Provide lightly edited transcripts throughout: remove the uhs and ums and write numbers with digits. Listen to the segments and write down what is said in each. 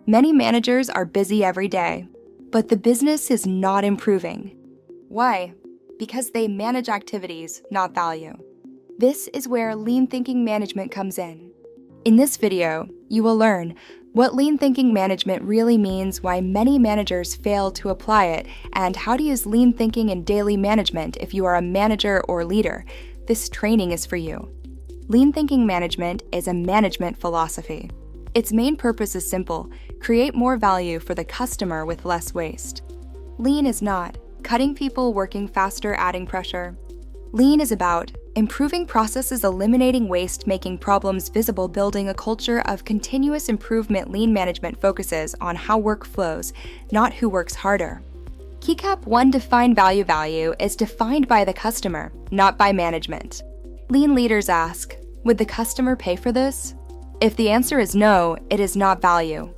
Many managers are busy every day, but the business is not improving. Why? Because they manage activities, not value. This is where lean thinking management comes in. In this video, you will learn what lean thinking management really means, why many managers fail to apply it, and how to use lean thinking in daily management if you are a manager or leader. This training is for you. Lean thinking management is a management philosophy. Its main purpose is simple: create more value for the customer with less waste. Lean is not cutting people, working faster, adding pressure. Lean is about improving processes, eliminating waste, making problems visible, building a culture of continuous improvement. Lean management focuses on how work flows, not who works harder. Keycap 1: Define value. Value is defined by the customer, not by management. Lean leaders ask, would the customer pay for this? If the answer is no, it is not value.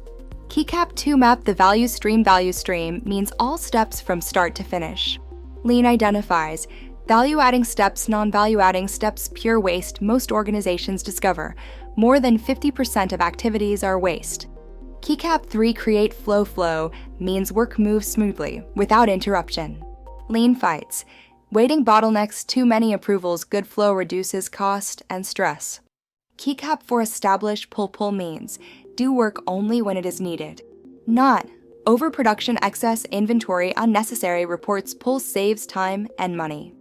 Keycap 2: Map the value stream. Value stream means all steps from start to finish. Lean identifies value-adding steps, non-value-adding steps, pure waste. Most organizations discover more than 50% of activities are waste. Keycap 3: Create flow. Flow means work moves smoothly, without interruption. Lean fights waiting bottlenecks, too many approvals. Good flow reduces cost and stress. Keycap 4: Establish. Pull means do work only when it is needed. Not overproduction, excess, inventory, unnecessary reports. Pull saves time and money.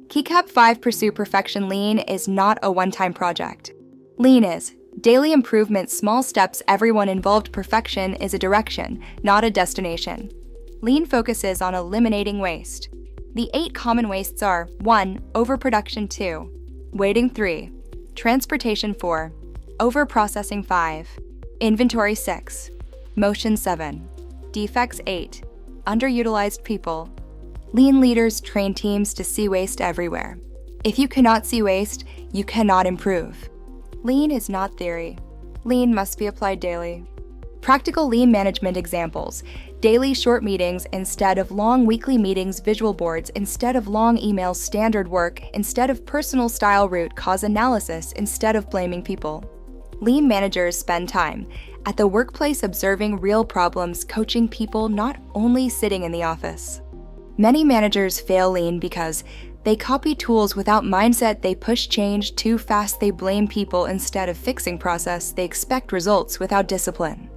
Keycap 5: Pursue perfection. Lean is not a one-time project. Lean is daily improvement, small steps, everyone involved. Perfection is a direction, not a destination. Lean focuses on eliminating waste. The 8 common wastes are: 1. Overproduction. 2. Waiting. 3. Transportation. 4. Overprocessing. 5. Inventory. 6. Motion. 7. Defects. 8. Underutilized people. Lean leaders train teams to see waste everywhere. If you cannot see waste, you cannot improve. Lean is not theory. Lean must be applied daily. Practical lean management examples: daily short meetings instead of long, weekly meetings, visual boards instead of long emails, standard work instead of personal style, root cause analysis instead of blaming people. Lean managers spend time at the workplace observing real problems, coaching people, not only sitting in the office. Many managers fail lean because they copy tools without mindset. They push change too fast. They blame people instead of fixing process. They expect results without discipline.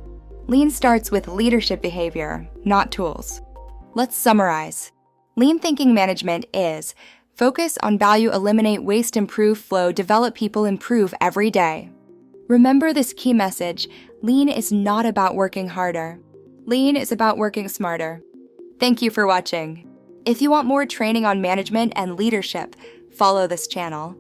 Lean starts with leadership behavior, not tools. Let's summarize. Lean thinking management is focus on value, eliminate waste, improve flow, develop people, improve every day. Remember this key message: lean is not about working harder. Lean is about working smarter. Thank you for watching. If you want more training on management and leadership, follow this channel.